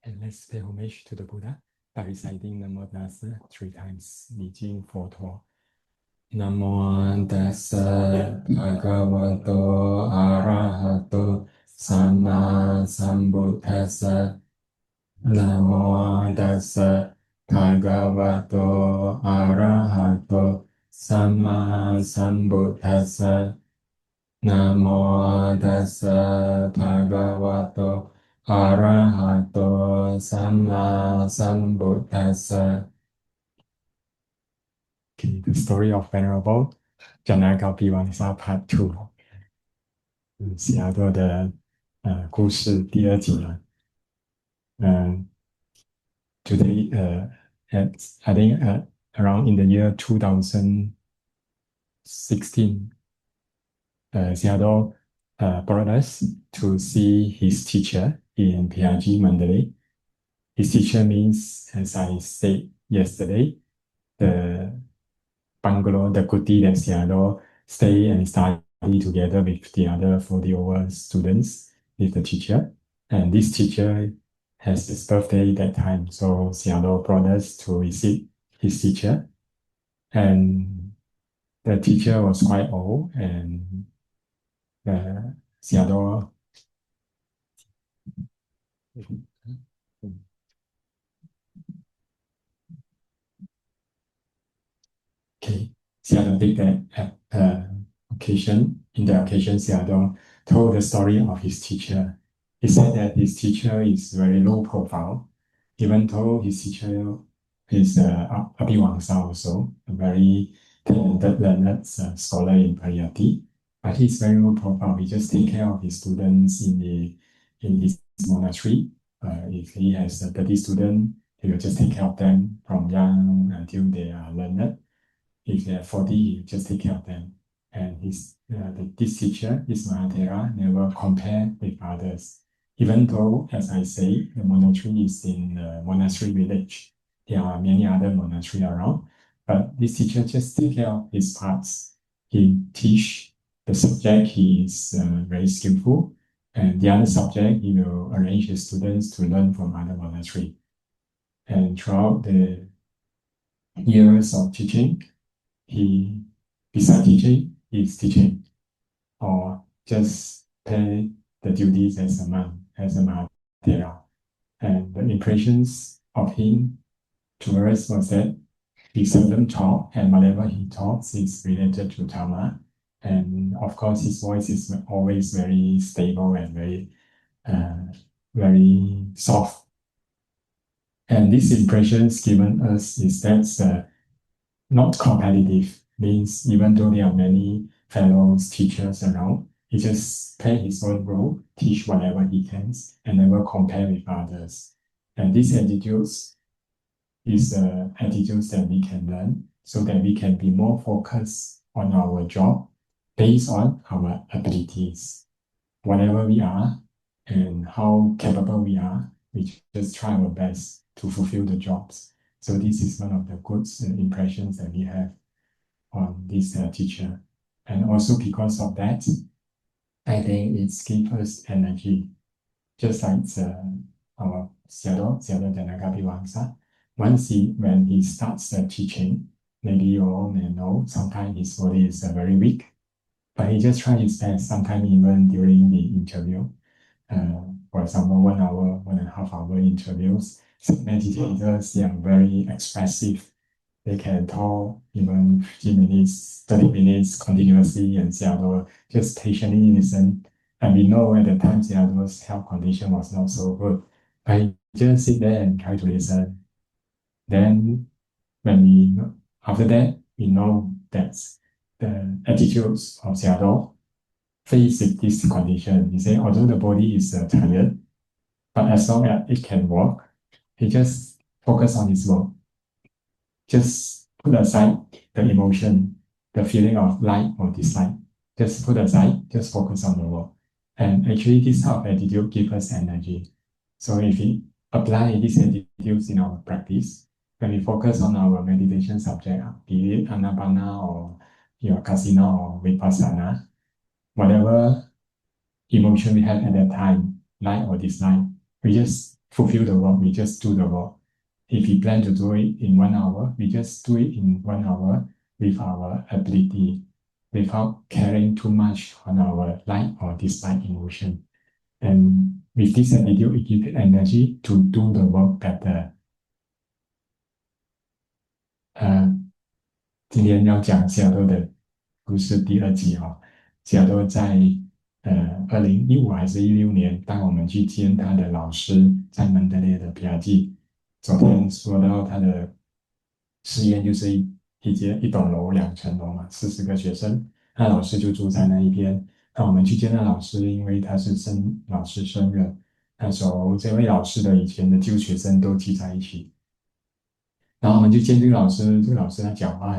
And let's pay homage to the Buddha by reciting Namo Tassa 3 times, Nijing Photo. Namo Tassa Bhagavato Arahato Sama Sambuddhassa. Namo Tassa Bhagavato Arahato Sama Sambuddhassa. Namo Tassa Bhagavato Arahato Sama Sambuddhassa. Okay, the story of Venerable Janakābhivaṃsa Part 2，西雅多的故事第二集了。Today, I think around in the year 2016, Seattle brought us to see his teacher in PRG Mandalay. His teacher means, as I said yesterday, the bungalow, the kuti that Seattle stay and study together with the other 40 over students with the teacher. And this teacher has his birthday that time, so Seattle brought us to visit his teacher. And the teacher was quite old, and Seattle Seattle did that in the occasion, Seattle told the story of his teacher. He said that his teacher is very low profile, even though his teacher is Abhivaṃsa also, a very talented, learned scholar in Pariyatti. But he's very low profile. He just take care of his students in his monastery. If he has 30 students, he will just take care of them from young until they are learned. If they are 40, he will just take care of them. And this teacher, this Mahathera, never compare with others. Even though, as I say, the monastery is in the monastery village. There are many other monasteries around, but this teacher just take care of his parts. He teach the subject, he is very skillful, and the other subject, he will arrange his students to learn from other monastery. And throughout the years of teaching, besides teaching, he's teaching, or just pay the duties as a monk, as a Mahathera. And the impressions of him to us was that he seldom talk, and whatever he talks is related to Dharma. And of course, his voice is always very stable and very soft. And these impressions given us is that not competitive, means even though there are many fellow teachers around, he just play his own role, teach whatever he can, and never compare with others. And these attitudes is attitudes that we can learn so that we can be more focused on our job based on our abilities. Whatever we are and how capable we are, we just try our best to fulfill the jobs. So this is one of the good impressions that we have on this teacher. And also because of that, I think it gives us energy. Just like our Seattle Janakābhivaṃsa, when he starts teaching, maybe you all may know, sometimes his body is very weak, but he just tries his best, sometimes even during the interview. For example, 1 hour, 1.5 hour interviews, some meditators, they are very expressive. They can talk even 15 minutes, 30 minutes continuously, and Seattle just patiently listen. And we know at the time Seattle's health condition was not so good. But he just sit there and try to listen. Then after that, we know that the attitudes of Seattle face this condition. He said, although the body is tired, but as long as it can walk, he just focus on his work. Just put aside the emotion, the feeling of like or dislike. Just put aside, just focus on the work. And actually, this type of attitude gives us energy. So if we apply these attitudes in our practice, when we focus on our meditation subject, be it Anapana or your Kasina or Vipassana, whatever emotion we have at that time, like or dislike, we just fulfill the work, we just do the work. If we plan to do it in 1 hour, we just do it in 1 hour with our ability, without caring too much on our like or dislike emotion. And with this attitude, it gives energy to do the work better. 今天要讲西雅图的故事第二集哦。西雅图在2015还是16年，当我们去见他的老师，在蒙德列的比亚基。昨天说到他的实验就是一栋楼2层楼嘛，40个学生，那老师就住在那一边。那我们去见那老师，因为他是老师生日，那时候这位老师的以前的旧学生都聚在一起。然后我们就见这个老师，这个老师他讲话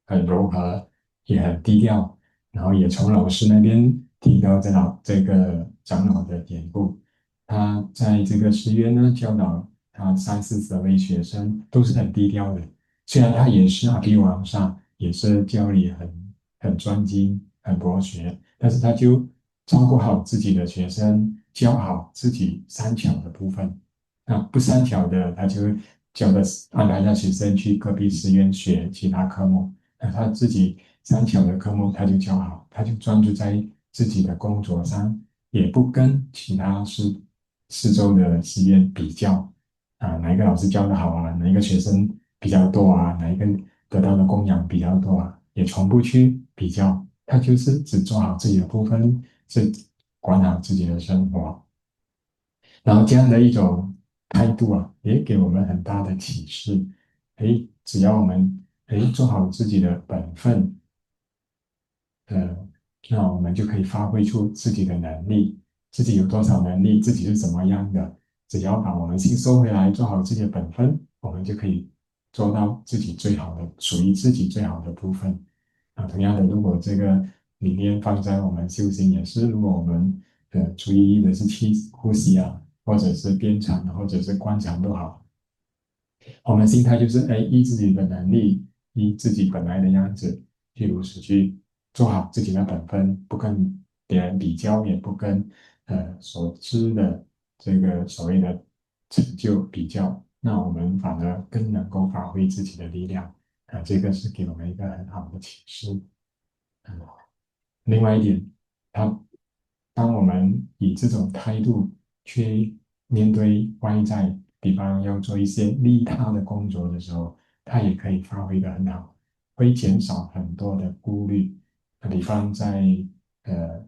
很柔和，也很低调，然后也从老师那边听到这个长老的典故。他在这个寺院呢教导他30-40位学生，都是很低调的。虽然他也是阿毗王萨，也是教理很专精、很博学，但是他就照顾好自己的学生，教好自己善巧的部分。那不善巧的，他就安排那学生去隔壁寺院学其他科目。那他自己善巧的科目他就教好，他就专注在自己的工作上，也不跟其他四周的寺院比较哪一个老师教的好啊，哪一个学生比较多啊，哪一个得到的供养比较多啊，也从不去比较，他就是只做好自己的部分，是管好自己的生活。然后这样的一种态度啊，也给我们很大的启示。只要我们做好自己的本分，呃，那我们就可以发挥出自己的能力，自己有多少能力，自己是怎么样的，只要把我们心收回来，做好自己的本分，我们就可以做到自己最好的，属于自己最好的部分。同样的，如果这个理念放在我们修行也是，如果我们注意的是去呼吸啊，或者是鞭长，或者是观察都好，我们心态就是依自己的能力，依自己本来的样子，去如实去做好自己的本分，不跟别人比较，也不跟所知的这个所谓的成就比较，那我们反而更能够发挥自己的力量。这个是给我们一个很好的启示。嗯另外一点，他当我们以这种态度去面对外在，比方要做一些利他的工作的时候，他也可以发挥的很好，会减少很多的顾虑。比方在呃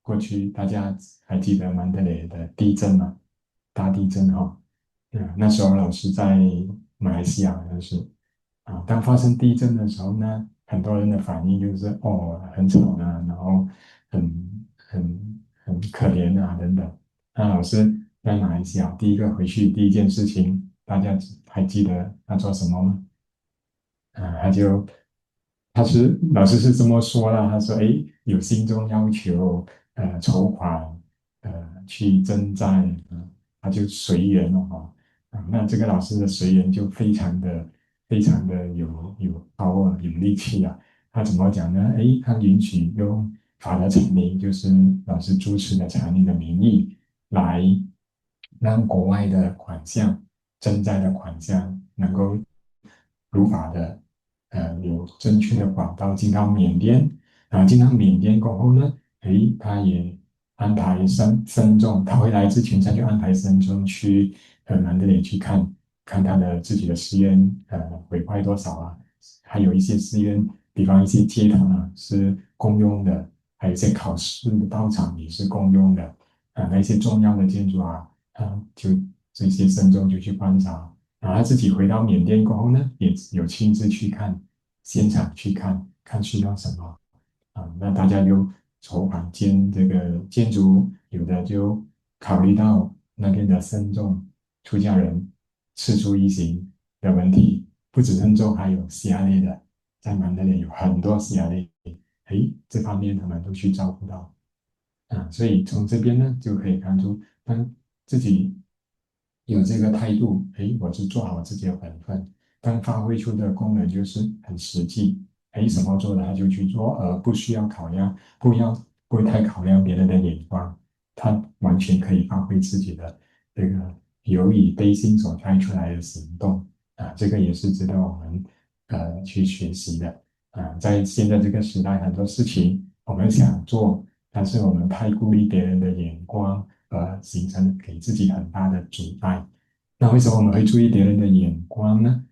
过去大家还记得曼德雷的地震吗？大地震哈、那时候老师在马来西亚好像是当发生地震的时候呢，很多人的反应就是很吵啊，然后很可怜啊等等。那老师在马来西亚第一个回去第一件事情，大家还记得他做什么吗？他就他是老师是这么说啦，他说有心中要求筹款去赈灾他就随缘了那这个老师的随缘就非常的有 power 有力气啊。他怎么讲呢？他允许用法的禅林，就是老师主持的禅林的名义来让国外的款项赈灾的款项能够如法的有正确的管道进到缅甸。进到缅甸过后呢，他也安排僧众，他回来之前他就安排僧众去南德里去看看他的自己的寺院毁坏多少啊，还有一些寺院，比方一些街堂是公用的，还有一些考试的道场也是公用的那些重要的建筑就这些僧众就去观察。然后他自己回到缅甸过后呢，也有亲自去看现场去看看需要什么那大家就筹款建这个建筑，有的就考虑到那边的僧众出家人吃出一行的问题，不止僧众，还有西亚类的，在曼德里有很多西亚类，这方面他们都去照顾到所以从这边呢就可以看出，当自己有这个态度，我是做好自己的本分，当发挥出的功能就是很实际，什么做的他就去做，而不需要考量，不会太考量别人的眼光，他完全可以发挥自己的这个由以悲心所带出来的行动这个也是值得我们去学习的在现在这个时代，很多事情我们想做，但是我们太顾虑别人的眼光，形成给自己很大的阻碍。那为什么我们会注意别人的眼光呢？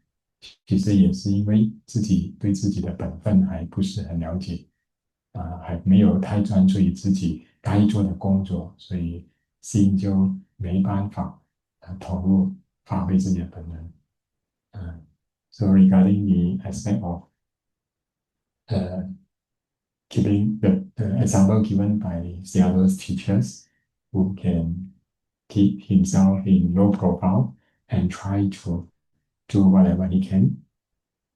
其实也是因为自己对自己的本分还不是很了解，还没有太专注于自己该做的工作，所以心就没办法投入发挥自己的本能。So regarding the aspect of uh, keeping the example given by Seattle's teachers, who can keep himself in low profile and try to do whatever he can.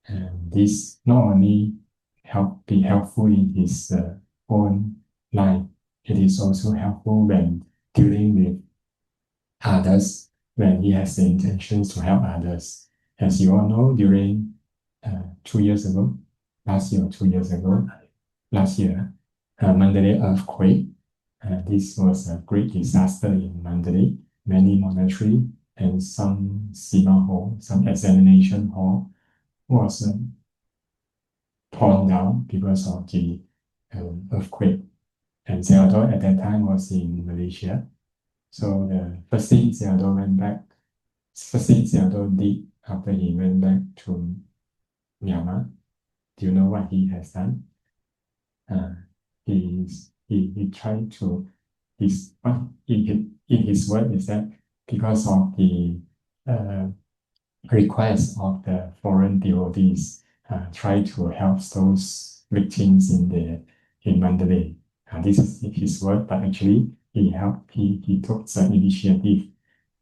And this not only be helpful in his own life, it is also helpful when dealing with others, when he has the intentions to help others. As you all know, during 2 years ago, last year or 2 years ago, last year, Mandalay earthquake. This was a great disaster in Mandalay. Many monastery and some sima hall, some examination hall was torn down because of the earthquake. And Seattle at that time was in Malaysia. So the first thing Seattle went back, first thing Seattle did after he went back to Myanmar, do you know what he has done? He tried to in his word is that because of the request of the foreign devotees try to help those victims in Mandalay. This is his word, but actually he took the initiative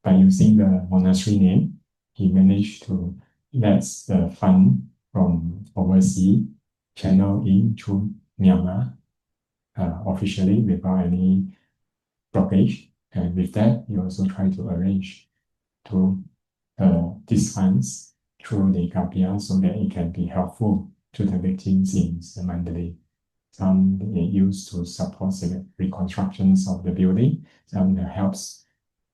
by using the monastery name. He managed to let the fund from overseas channel into Myanmar officially without any blockage. And with that, he also tried to arrange to these funds through the Gapia so that it can be helpful to the victims in the Mandalay. Some they used to support the reconstructions of the building. Some helps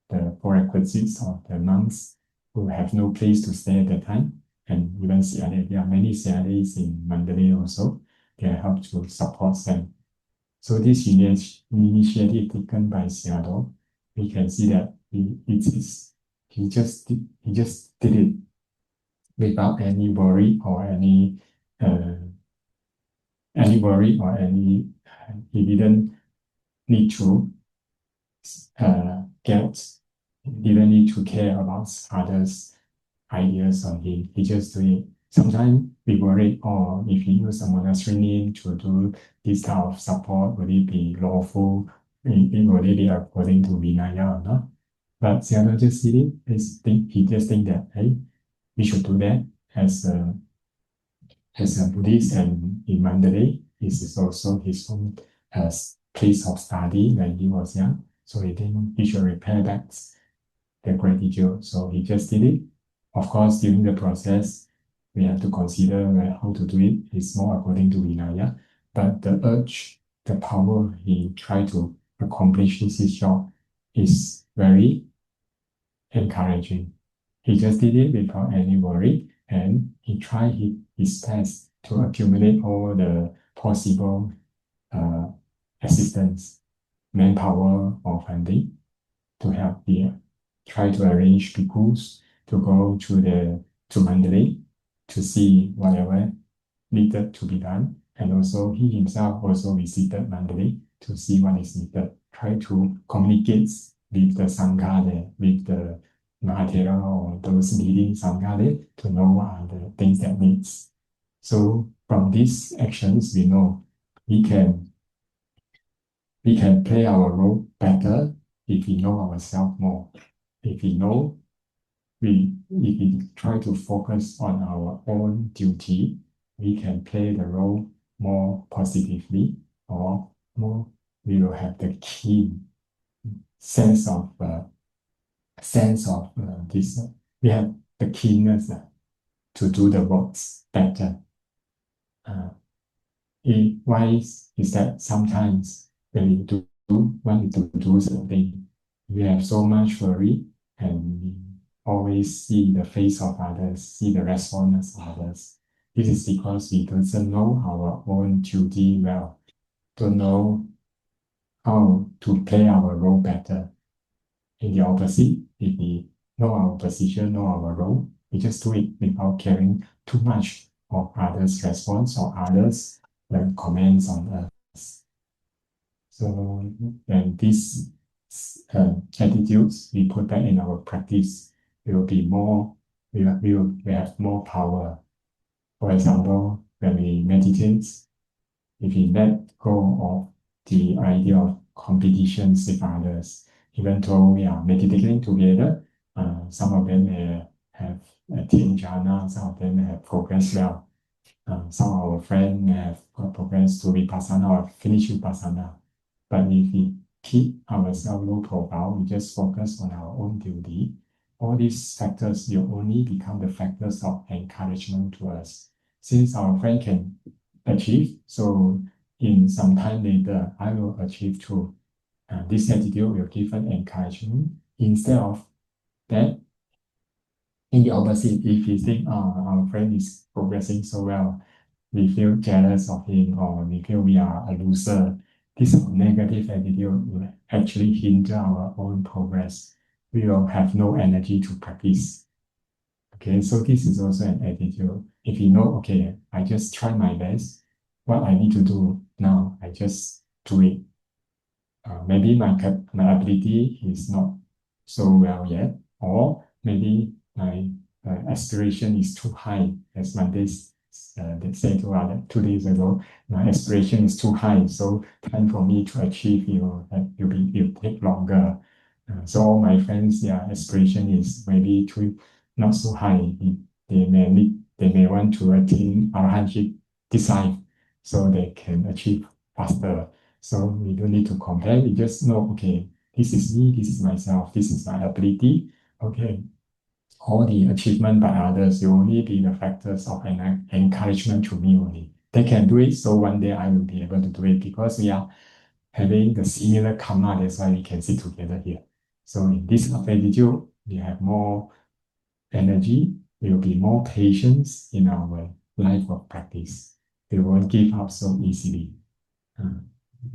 the prerequisites of the monks who have no place to stay at that time. And even there are many CRAs in Mandalay also. They help to support them. So this initiative taken by Seattle, we can see that he just did it without any worry or any worry or any he didn't need to didn't need to care about others' ideas on him. He just do it. Sometimes we worry, or if he use a monastery name to do this type of support, will it be lawful? Will it be according to Vinaya or not? But Seattle just did it. He just think that, hey, we should do that as a Buddhist, and in Mandalay, this is also his own place of study when he was young. So he think he should repay back the gratitude. So he just did it. Of course, during the process, we have to consider how to do it. It's more according to Vinaya. But the urge, the power he tried to accomplish his job is very encouraging. He just did it without any worry, and he tried his best to accumulate all the possible assistance, manpower, or funding to help here. Try to arrange bhikkhus to go to Mandalay to see whatever needed to be done, and also he himself also visited Mandalay to see what is needed. Try to communicate with the Sangha there, with the Mahathera or those leading Sangha there to know what are the things that needs. So from these actions, we know we can play our role better if we know ourselves more. If we know, if we try to focus on our own duty, we can play the role more positively, or more we will have the keen sense of this. We have the keenness to do the works better. Why is that sometimes when we do want to do something, we have so much worry and we always see the face of others, see the response of others. This is because we don't know our own duty well, don't know how to play our role better. In the opposite, if we know our position, know our role, we just do it without caring too much of others' response or others' comments on us. So, and these attitudes we put back in our practice will be more, we have more power. For example, when we meditate, if we let go of the idea of competitions with others, even though we are meditating together, some of them may have attained jhana, some of them may have progressed well. Some of our friends may have progressed to vipassana or finished vipassana. But if we keep ourselves low profile, we just focus on our own duty, all these factors will only become the factors of encouragement to us. Since our friend can achieve, so in some time later, I will achieve too. This attitude will give an encouragement instead of that. In the opposite, if we think, our friend is progressing so well, we feel jealous of him or we feel we are a loser. This negative attitude will actually hinder our own progress. We will have no energy to practice. Okay, so this is also an attitude. If you know, okay, I just try my best, what I need to do now, I just do it. Maybe my ability is not so well yet, or maybe my aspiration is too high, as Mondays they said 2 days ago. My aspiration is too high, so time for me to achieve will take longer. So all my friends, their aspiration is maybe too not so high. They may want to attain arahantship this life, so they can achieve faster. So we don't need to compare. We just know, okay, this is me, this is myself, this is my ability. Okay, all the achievement by others will only be the factors of an encouragement to me only. They can do it, so one day I will be able to do it because we are having the similar karma. That's why we can sit together here. So in this attitude, we have more energy. There will be more patience in our life of practice. We won't give up so easily.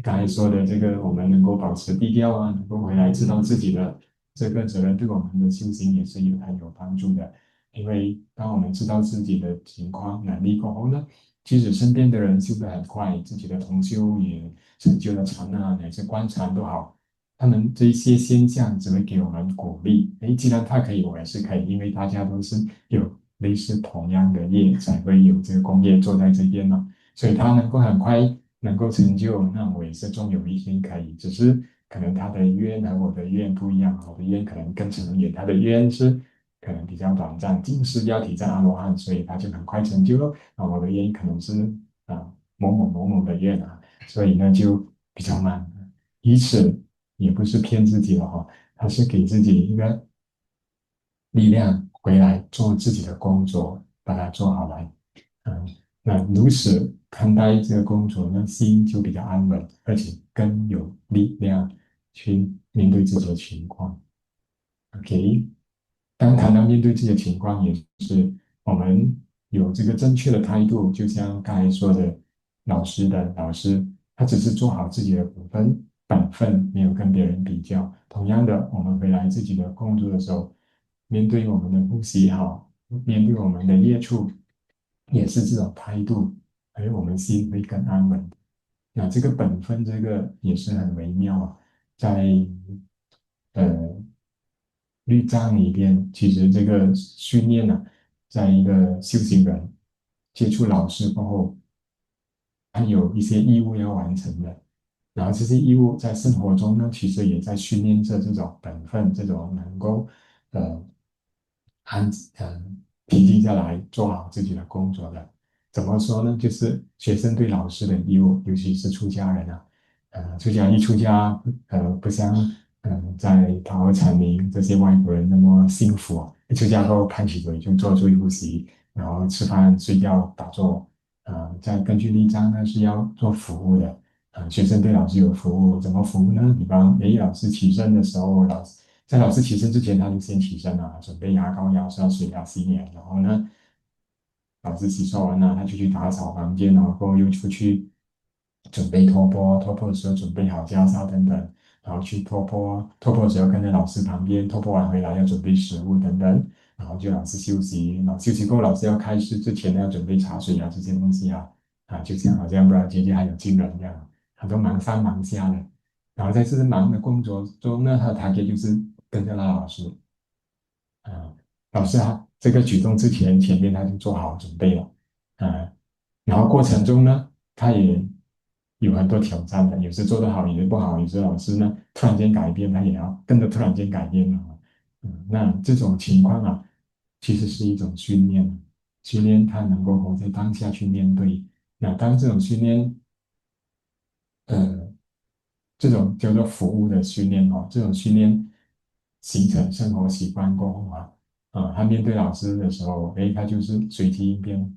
刚才说的这个，我们能够保持低调啊，能够回来知道自己的这个责任，对我们的修行也是很有帮助的。因为当我们知道自己的情况、能力过后呢，即使身边的人修得很快，自己的同修也成就了禅啊，乃至观禅都好，他们这一些现象只会给我们鼓励。诶，既然他可以，我也是可以，因为大家都是有类似同样的业，才会有这个功业坐在这边嘛，所以他能够很快能够成就，那我也是终有一天可以。只是可能他的愿和我的愿不一样，我的愿可能更长远，他的愿是可能比较短暂，尽是要体证阿罗汉，所以他就很快成就了。啊，我的愿可能是某某某某的愿啊，所以呢就比较慢。以此也不是骗自己了哈，他是给自己一个力量回来做自己的工作，把它做好来。那如此看待这个工作呢，心就比较安稳，而且更有力量去面对自己的情况。OK，当谈到面对自己的情况，也是我们有这个正确的态度，就像刚才说的，老师，他只是做好自己的本分，没有跟别人比较。同样的，我们回来自己的工作的时候，面对我们的呼吸好，面对我们的业处，也是这种态度，而我们心会更安稳。那这个本分，这个也是很微妙啊，在呃律藏里边，其实这个训练呢、在一个修行人接触老师过后，他有一些义务要完成的。然后这些义务在生活中呢，其实也在训练着这种本分，这种能够呃安平静下来做好自己的工作的。怎么说呢？就是学生对老师的义务，尤其是出家人啊，出家，不像在桃儿禅林这些外国人那么幸福啊。一出家后看起嘴就做注意呼吸，然后吃饭、睡觉、打坐，再根据例章呢是要做服务的。学生对老师有服务，怎么服务呢？比方，老师起身的时候，老师起身之前，他就先起身了，准备牙膏、牙刷、水啊、洗脸，然后呢，老师洗刷完了，他就去打扫房间，然后又出去准备托钵，托钵的时候准备好袈裟等等，然后去托钵，托钵的时候跟在老师旁边，托钵完回来要准备食物等等，然后就老师休息，休息过后老师要开始之前要准备茶水啊这些东西就这样好像不然姐姐还有亲人这样，很多忙上忙下的，然后在这忙的工作中呢，他的 target 就是跟着那老师。啊，老师这个举动之前，前面他就做好准备了，啊，然后过程中呢，他也有很多挑战的，有时做得好，有时不好，有时老师呢突然间改变，他也要跟着突然间改变了，那这种情况其实是一种训练，训练他能够活在当下去面对。那当这种训练，呃，这种叫做服务的训练这种训练形成生活习惯过后他面对老师的时候，他就是随机应变，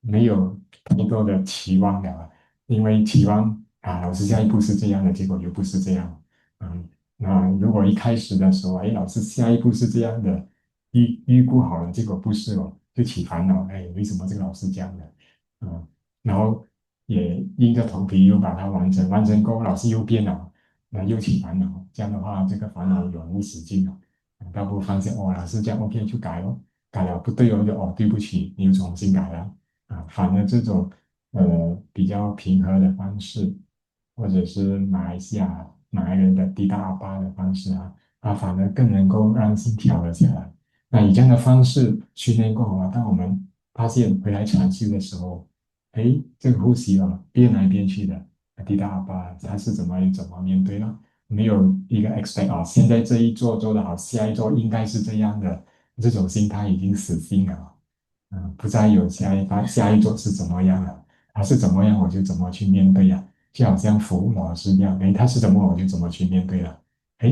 没有太多的期望了因为期望老师下一步是这样的，结果又不是这样，那如果一开始的时候，老师下一步是这样的，预估好了，结果不是就起烦恼，为什么这个老师这样的，然后也硬着头皮又把它完成，完成过后老师又变了，那又起烦恼，这样的话，这个烦恼永无止境了。倒不如发现老师这样 OK 就改了，改了不对就对不起，你又重新改了反而这种比较平和的方式，或者是马来人的滴答阿巴的方式反而更能够让心调了下来。那以这样的方式训练过后当我们发现回来禅修的时候，这个呼吸变来变去的，滴答阿巴它是怎么面对呢？没有一个 expect 现在这一做做得好，下一做应该是这样的，这种心态已经死心了。不再有下一座是怎么样了，他是怎么样我就怎么去面对就好像服务老师一样，他是怎么我就怎么去面对了，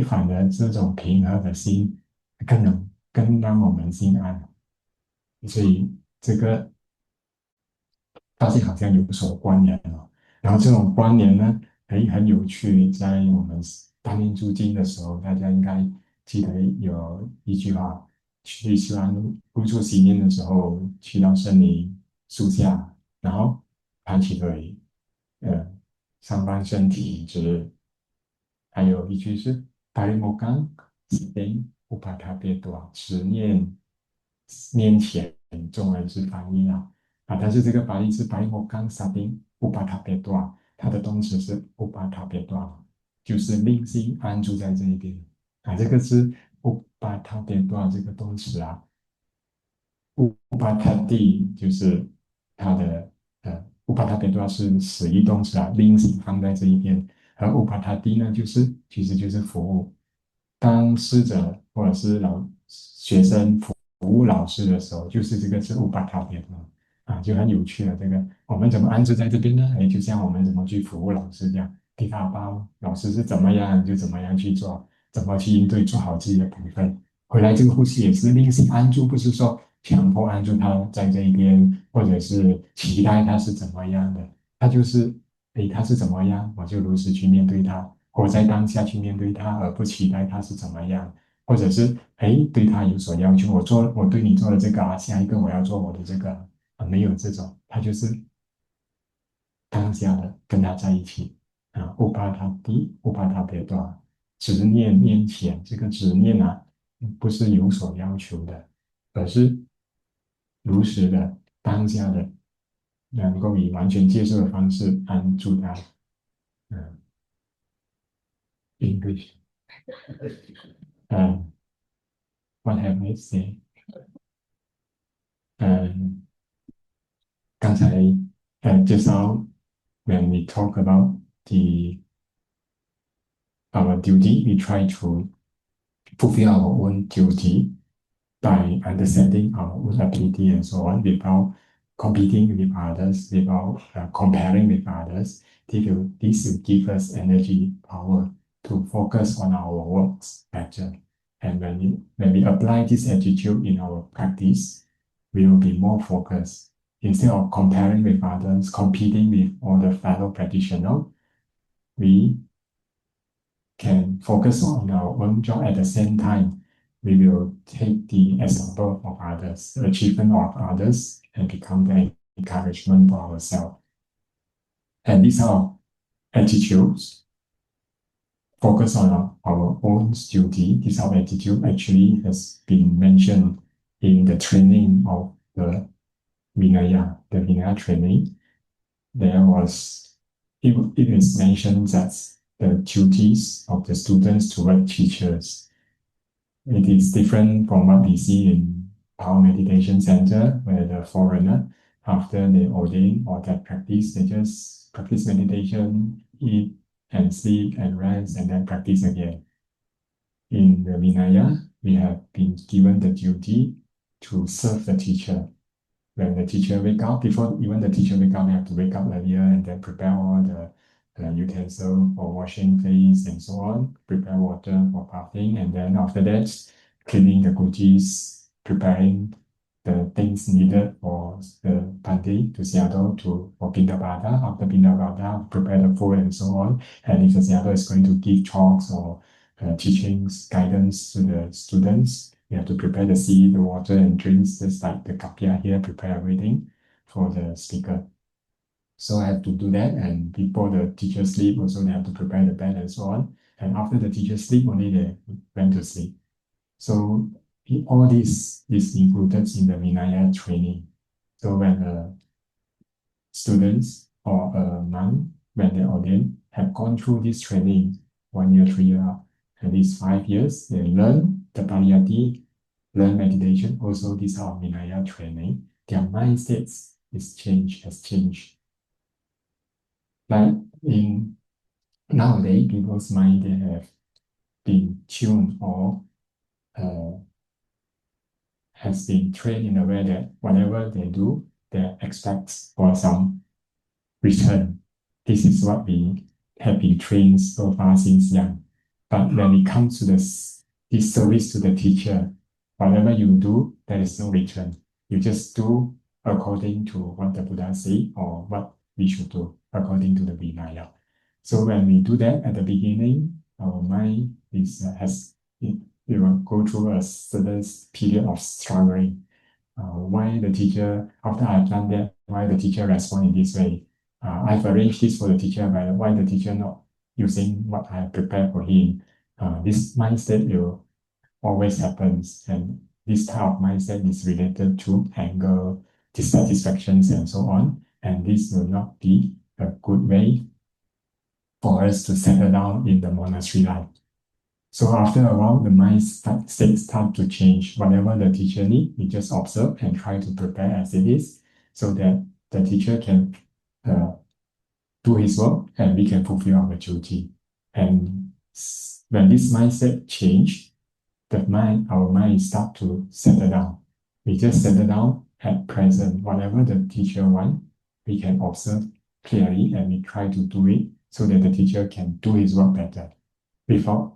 反而这种平和的心更让我们心安，所以这个发现好像有所关联然后这种关联呢，很有趣，在我们当年驻经的时候，大家应该记得有一句话，去西安入处洗念的时候，去到森林树下，然后盘起腿，呃，上半身挺直，还有一句是 "Parimokkang sedang upathapetua"，持念前，中文是翻译但是这个翻译是 "Parimokkang sedang upathapetua"，它的动词是 upathapetua，就是令心安住在这一边这个是 upathapetua 这个动词乌巴塔蒂就是它的乌巴塔别多是使役动词令形放在这一边，而乌巴塔蒂呢，其实就是服务。当师者或者是学生服务老师的时候，就是这个是乌巴塔别多就很有趣了。这个我们怎么安置在这边呢？就像我们怎么去服务老师这样，给他包，老师是怎么样就怎么样去做，怎么去应对，做好自己的本分。回来这个护士也是令心安住，不是说强迫安住他在这一边，或者是期待他是怎么样的，他就是他是怎么样，我就如实去面对他，活在当下去面对他，而不期待他是怎么样，或者是对他有所要求，我对你做了这个下一个我要做我的这个没有这种，他就是当下的跟他在一起不怕他低，不怕他别断，执念面前，这个执念不是有所要求的，而是如实的当下的，能够以完全接受的方式安住他。嗯，English，嗯，What have I said？嗯，刚才介绍，when we talk about the our duty, we try to fulfill our own duty by understanding our own ability and so on without competing with others, without comparing with others. This will give us energy, power to focus on our works better. And when we apply this attitude in our practice, we will be more focused instead of comparing with others, competing with all the fellow practitioners, we can focus on our own job at the same time. We will take the example of others, the achievement of others, and become the encouragement for ourselves. And these are attitudes focus on our own duty. This our attitude actually has been mentioned in the training of the Vinaya training. It is mentioned that the duties of the students toward teachers. It is different from what we see in our meditation center, where the foreigner, after they ordain or get practice, they just practice meditation, eat and sleep and rest, and then practice again. In the Vinaya, we have been given the duty to serve the teacher. When the teacher wake up, before even the teacher wake up, we have to wake up earlier and then prepare all the utensil for washing face and so on, prepare water for bathing, and then after that, cleaning the gujis, preparing the things needed for the Pandi to Seattle for Pindabada. After Pindabada, prepare the food and so on. And if the Seattle is going to give talks or teachings, guidance to the students, we have to prepare the seed, the water, and drinks, just like the kapya here, prepare everything for the speaker. So I have to do that, and before the teacher sleep, also they have to prepare the bed and so on. And after the teacher sleep, only they went to sleep. So all this is included in the Vinaya training. So when students or a monk, when they ordain, have gone through this training, 1 year, 3 years, at least 5 years, they learn the pariyati, learn meditation. Also, these are Vinaya training. Their mindsets has changed. Like in nowadays, people's mind, they have been tuned or has been trained in a way that whatever they do, they expect for some return. This is what we have been trained so far since young. But when it comes to this service to the teacher, whatever you do, there is no return. You just do according to what the Buddha said or what we should do according to the Vinaya. So when we do that at the beginning, our mind it will go through a certain period of struggling. Why the teacher, after I've done that, why the teacher respond in this way? I've arranged this for the teacher, but why the teacher not using what I have prepared for him? This mindset will always happens, and this type of mindset is related to anger, dissatisfactions, and so on. And this will not be a good way for us to settle down in the monastery life. So after a while, the mindset starts to change. Whatever the teacher needs, we just observe and try to prepare as it is, so that the teacher can do his work and we can fulfill our duty. And when this mindset change, our mind start to settle down. We just settle down at present. Whatever the teacher wants, we can observe clearly and we try to do it so that the teacher can do his work better without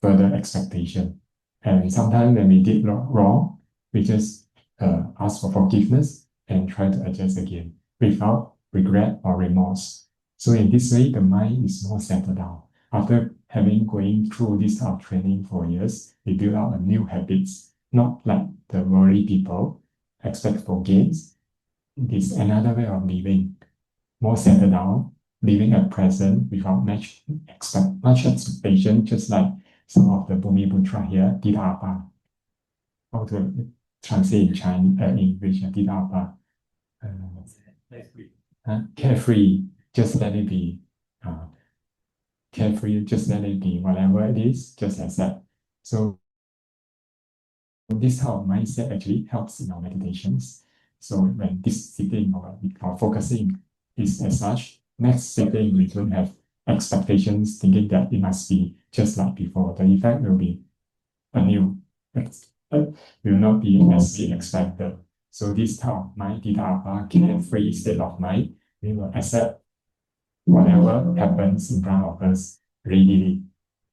further expectation. And sometimes when we did wrong, we just ask for forgiveness and try to adjust again without regret or remorse. So in this way, the mind is more settled down. After going through this type of training for years, we build out a new habits, not like the worry people expect for gains. It is another way of living, more settled down, living at present without much expectation, just like some of the Bumiputra here, Didapa. How to translate in Chinese, English, Didapa. Carefree, just let it be. Carefree, just let it be. Whatever it is, just accept. So this type of mindset actually helps in our meditations. So when this sitting or focusing is as such, next sitting we don't have expectations thinking that it must be just like before. The effect will be anew. Will not be as we expected. So this type of mind, Didapa, carefree state of mind, we will accept whatever happens in front of us readily.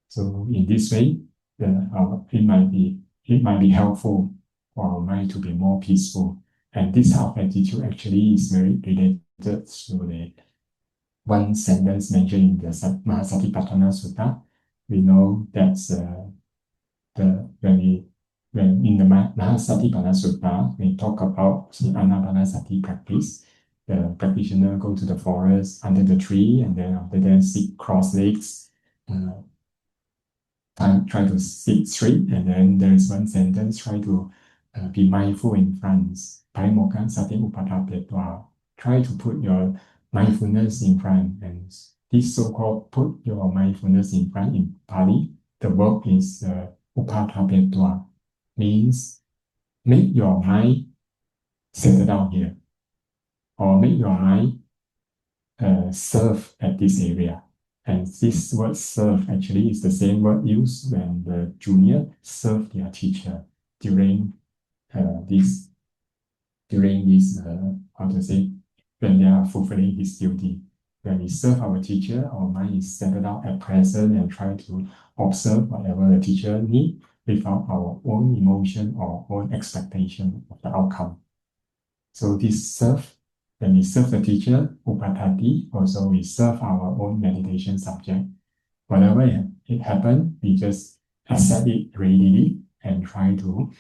So in this way, it might be helpful for our mind to be more peaceful. And this type of attitude actually is very related to the one sentence mentioned in the Mahasatipatthana Sutta. We know that when in the Mahasatipatthana Sutta, we talk about the Anapanasati practice. The practitioner go to the forest under the tree, and then after that sit cross legs, try to sit straight, and then there is one sentence, try to be mindful in front. Paimokkha sati upatapetva. Try to put your mindfulness in front. And this so-called put your mindfulness in front in Pali, the verb is upatapetva, means make your mind settle down here, or make your mind serve at this area. And this word serve actually is the same word used when the junior serve their teacher during this how to say, when they are fulfilling his duty. When we serve our teacher, our mind is settled down at present and try to observe whatever the teacher need without our own emotion or own expectation of the outcome. So this serve, when we serve the teacher, upatati, also we serve our own meditation subject. Whatever it happened, we just accept it readily and try to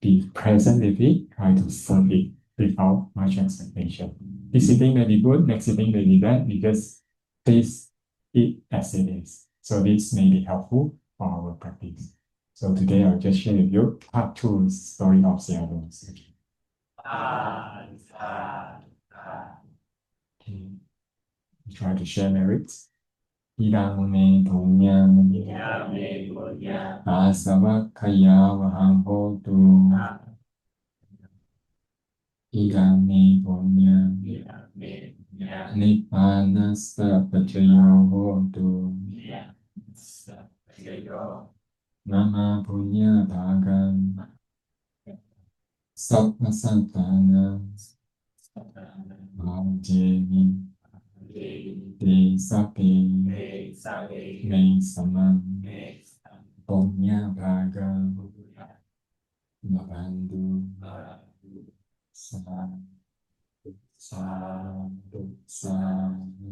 be present with it, try to serve it without much expectation. This sitting may be good, next sitting may be bad, we just face it as it is. So this may be helpful for our practice. So today I'll just share with you part 2 story of Seattle. Okay. Try to share merits. Idang me punyam asavakkaya vaham hotu. Idang me punyam nippanassa pacayo hotu. Mama punya bhagam sattva santana bhavjemi te sape me samam punya bhagam Nabandu Sadhu Sadhu Sadhu